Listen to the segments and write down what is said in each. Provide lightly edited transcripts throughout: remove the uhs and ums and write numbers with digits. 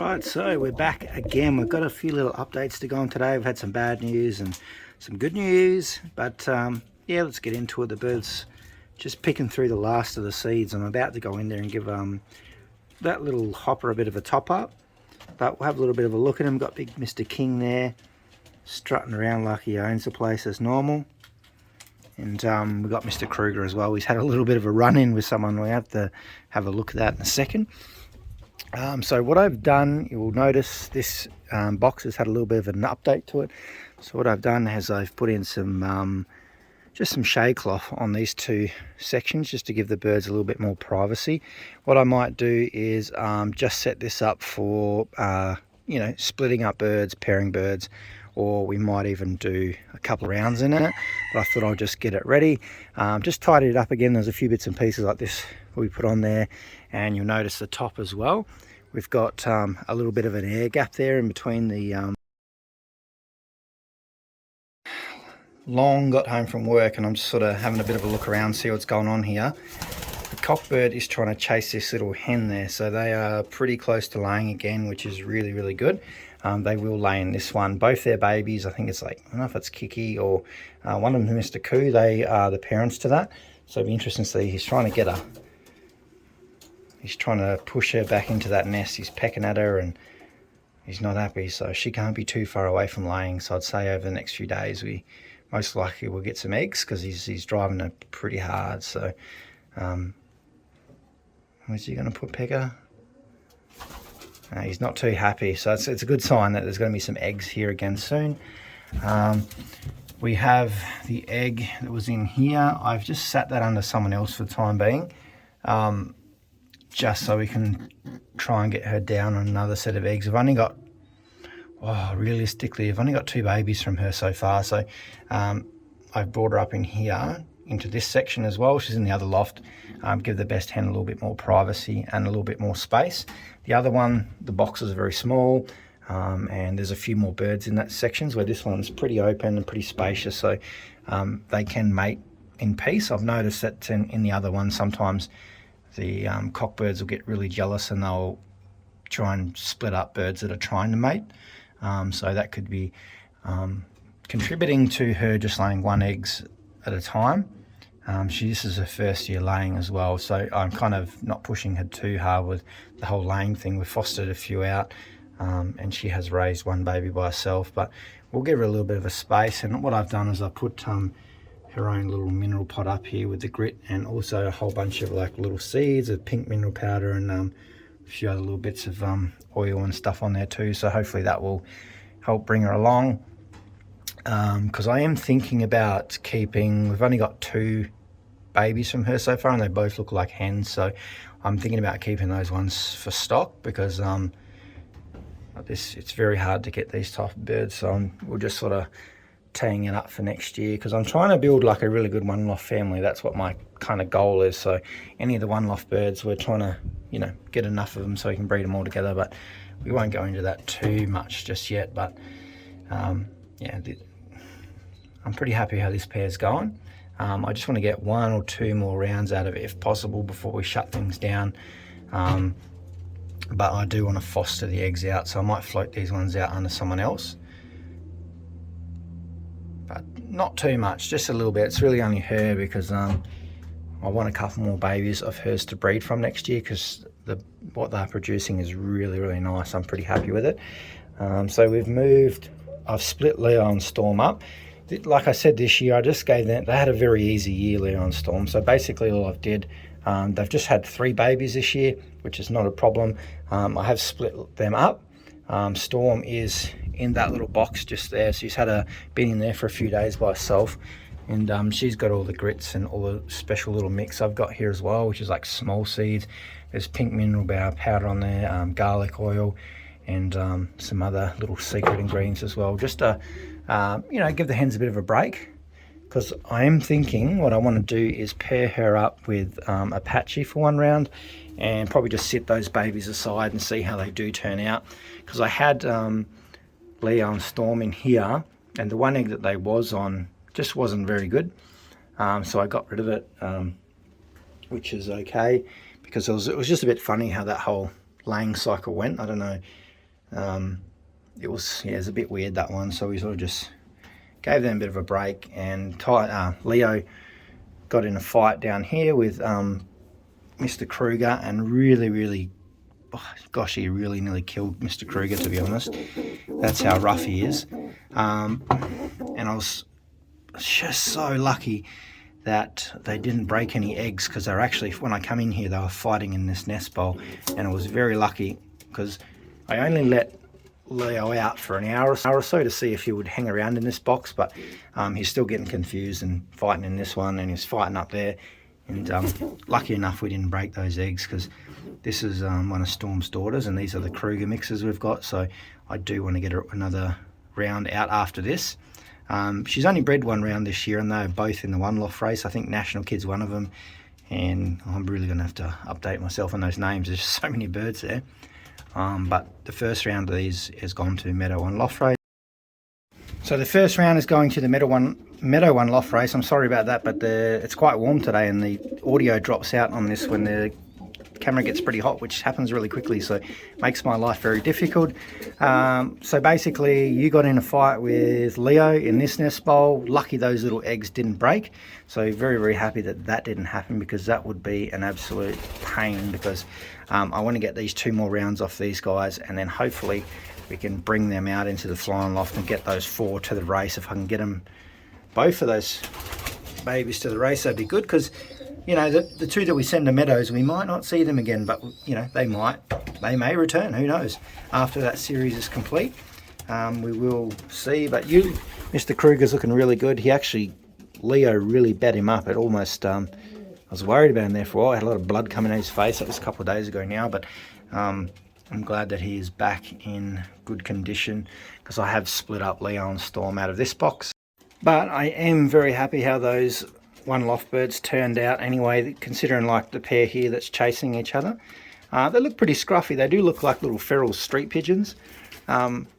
Alright, so we're back again. We've got a few little updates to go on today. We've had some bad news and some good news, but yeah, let's get into it. The bird's just picking through the last of the seeds. I'm about to go in there and give that little hopper a bit of a top up, but we'll have a little bit of a look at him. Got big Mr. King there strutting around like he owns the place as normal. And we've got Mr. Kruger as well. He's had a little bit of a run-in with someone. We have to have a look at that in a second. So what I've done, you will notice this box has had a little bit of an update to it. So what I've done is I've put in some just some shade cloth on these two sections just to give the birds a little bit more privacy. What I might do is just set this up for you know, splitting up birds, pairing birds, or we might even do a couple of rounds in it. But I thought I'll just get it ready. Just tidy it up again. There's a few bits and pieces like this we put on there, and you'll notice the top as well. We've got a little bit of an air gap there in between the Long got home from work, and I'm just sort of having a bit of a look around, see what's going on here. The cockbird is trying to chase this little hen there, so they are pretty close to laying again, which is really good. They will lay in this one. Both their babies, I think it's like, I don't know if it's Kiki or one of them, Mr. Koo, they are the parents to that. So it'll be interesting to see. He's trying to push her back into that nest. He's pecking at her and he's not happy, so she can't be too far away from laying. So I'd say over the next few days we most likely will get some eggs, because he's driving her pretty hard. So where's he going to put Pekka? He's not too happy, so it's a good sign that there's going to be some eggs here again soon. We have the egg that was in here. I've just sat that under someone else for the time being, just so we can try and get her down on another set of eggs. I've only got, realistically, I've only got 2 babies from her so far. So I've brought her up in here into this section as well. She's in the other loft. Give the best hen a little bit more privacy and a little bit more space. The other one, the boxes are very small, and there's a few more birds in that sections, where this one's pretty open and pretty spacious, so they can mate in peace. I've noticed that in the other one, sometimes the cockbirds will get really jealous and they'll try and split up birds that are trying to mate. So that could be contributing to her just laying 1 egg at a time. This is her first year laying as well, so I'm kind of not pushing her too hard with the whole laying thing. We've fostered a few out, and she has raised 1 baby by herself, but we'll give her a little bit of a space. And what I've done is I put her own little mineral pot up here with the grit, and also a whole bunch of like little seeds of pink mineral powder, and a few other little bits of oil and stuff on there too. So hopefully that will help bring her along. Because I am thinking about keeping, we've only got 2 babies from her so far, and they both look like hens, so I'm thinking about keeping those ones for stock, because it's very hard to get these type of birds. So we're just sort of teeing it up for next year, because I'm trying to build like a really good one-loft family. That's what my kind of goal is. So any of the one-loft birds, we're trying to, you know, get enough of them so we can breed them all together, but we won't go into that too much just yet. But yeah, I'm pretty happy how this pair's going. I just want to get 1 or 2 more rounds out of it if possible before we shut things down. But I do want to foster the eggs out, so I might float these ones out under someone else. But not too much, just a little bit. It's really only her, because I want a couple more babies of hers to breed from next year, because what they're producing is really nice. I'm pretty happy with it. So we've moved, I've split Leo and Storm up. Like I said, this year I just gave them, they had a very easy year, Leo and Storm. So basically all I've did, they've just had 3 babies this year, which is not a problem. I have split them up. Storm is in that little box just there. So she's been in there for a few days by herself, and she's got all the grits and all the special little mix I've got here as well, which is like small seeds. There's pink mineral powder on there, garlic oil, and some other little secret ingredients as well, just to you know, give the hens a bit of a break. Because I am thinking what I want to do is pair her up with Apache for 1 round, and probably just sit those babies aside and see how they do turn out. Because I had Leo and Storm in here, and the 1 egg that they was on just wasn't very good, so I got rid of it, which is okay, because it was just a bit funny how that whole laying cycle went. I don't know It was, yeah, it was a bit weird, that one, so we sort of just gave them a bit of a break. And Leo got in a fight down here with Mr. Kruger, and really, gosh, he really nearly killed Mr. Kruger, to be honest. That's how rough he is. And I was just so lucky that they didn't break any eggs, because they were actually, when I come in here, they were fighting in this nest bowl, and I was very lucky because I only let Leo out for an hour or so to see if he would hang around in this box, but he's still getting confused and fighting in this one, and he's fighting up there. And lucky enough we didn't break those eggs, because this is one of Storm's daughters, and these are the Kruger mixes we've got, so I do want to get another round out after this. She's only bred one round this year, and they're both in the one loft race. I think National Kid's one of them, and I'm really going to have to update myself on those names. There's so many birds there. But the first round of these has gone to Meadow One Loft Race. So the first round is going to the Meadow One Loft Race. I'm sorry about that, but it's quite warm today, and the audio drops out on this when the camera gets pretty hot, which happens really quickly, so it makes my life very difficult. So basically, you got in a fight with Leo in this nest bowl. Lucky those little eggs didn't break, so very happy that that didn't happen, because that would be an absolute pain, because I want to get these 2 more rounds off these guys, and then hopefully we can bring them out into the flying loft and get those 4 to the race. If I can get them, both of those babies, to the race, that'd be good, because you know, the 2 that we send to Meadows, we might not see them again, but you know, they may return, who knows, after that series is complete. We will see. But Mr. Kruger's looking really good. He actually, Leo really bet him up. It almost, I was worried about him there for a while. I had a lot of blood coming out his face. That was a couple of days ago now, but I'm glad that he is back in good condition, because I have split up Leo and Storm out of this box. But I am very happy how those one loft birds turned out anyway, considering like the pair here that's chasing each other. They look pretty scruffy. They do look like little feral street pigeons,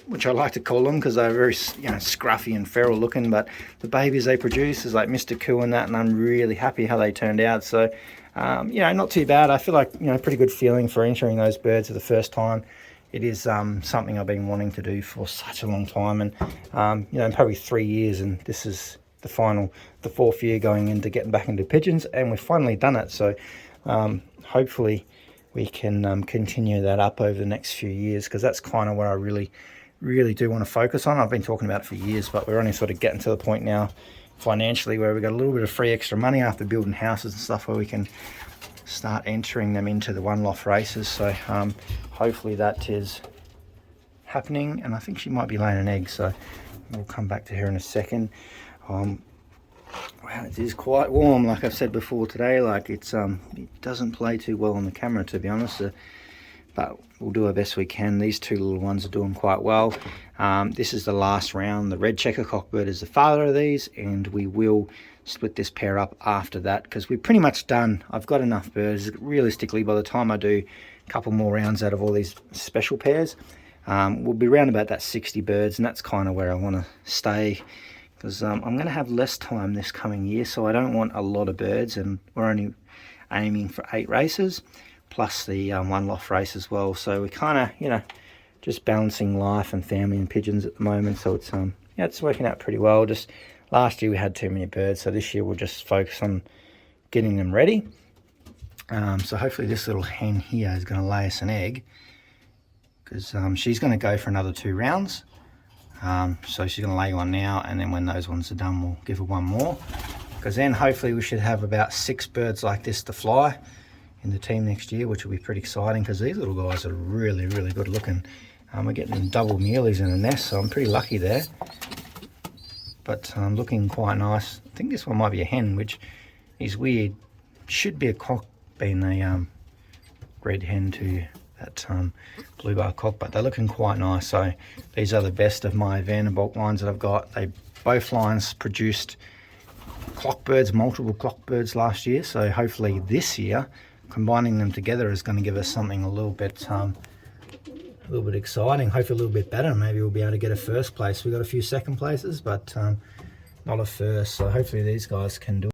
which I like to call them, because they're very, you know, scruffy and feral looking. But the babies they produce is like Mr. Coo and that, and I'm really happy how they turned out. So you know, not too bad. I feel like, you know, pretty good feeling for entering those birds for the first time. It is something I've been wanting to do for such a long time, and you know, probably 3 years, and this is the 4th year going into getting back into pigeons, and we've finally done it. So hopefully we can continue that up over the next few years, because that's kind of what I really do want to focus on. I've been talking about it for years, but we're only sort of getting to the point now financially where we've got a little bit of free extra money after building houses and stuff, where we can start entering them into the one loft races. So hopefully that is happening, and I think she might be laying an egg, so we'll come back to her in a second. Wow, it is quite warm, like I've said before today. Like it doesn't play too well on the camera, to be honest, but we'll do our best we can. These 2 little ones are doing quite well. This is the last round. The red checker cockbird is the father of these, and we will split this pair up after that, because we're pretty much done. I've got enough birds. Realistically, by the time I do a couple more rounds out of all these special pairs, we'll be around about that 60 birds, and that's kind of where I want to stay, because I'm going to have less time this coming year, so I don't want a lot of birds, and we're only aiming for 8 races, plus the one loft race as well. So we're kind of, you know, just balancing life and family and pigeons at the moment. So it's yeah, it's working out pretty well. Just last year we had too many birds, so this year we'll just focus on getting them ready. So hopefully this little hen here is going to lay us an egg, because she's going to go for another 2 rounds. So she's going to lay one now, and then when those ones are done, we'll give her one more, because then hopefully we should have about 6 birds like this to fly in the team next year, which will be pretty exciting, because these little guys are really good looking. We're getting double Mealys in a nest, so I'm pretty lucky there. But looking quite nice. I think this one might be a hen, which is weird. Should be a cock, being a red hen to that blue bar cock, but they're looking quite nice. So these are the best of my Vanderbilt lines that I've got. Both lines produced clockbirds, multiple clockbirds last year, so hopefully this year combining them together is going to give us something a little bit exciting, hopefully a little bit better. Maybe we'll be able to get a first place. We got a few second places, but not a first, so hopefully these guys can do it.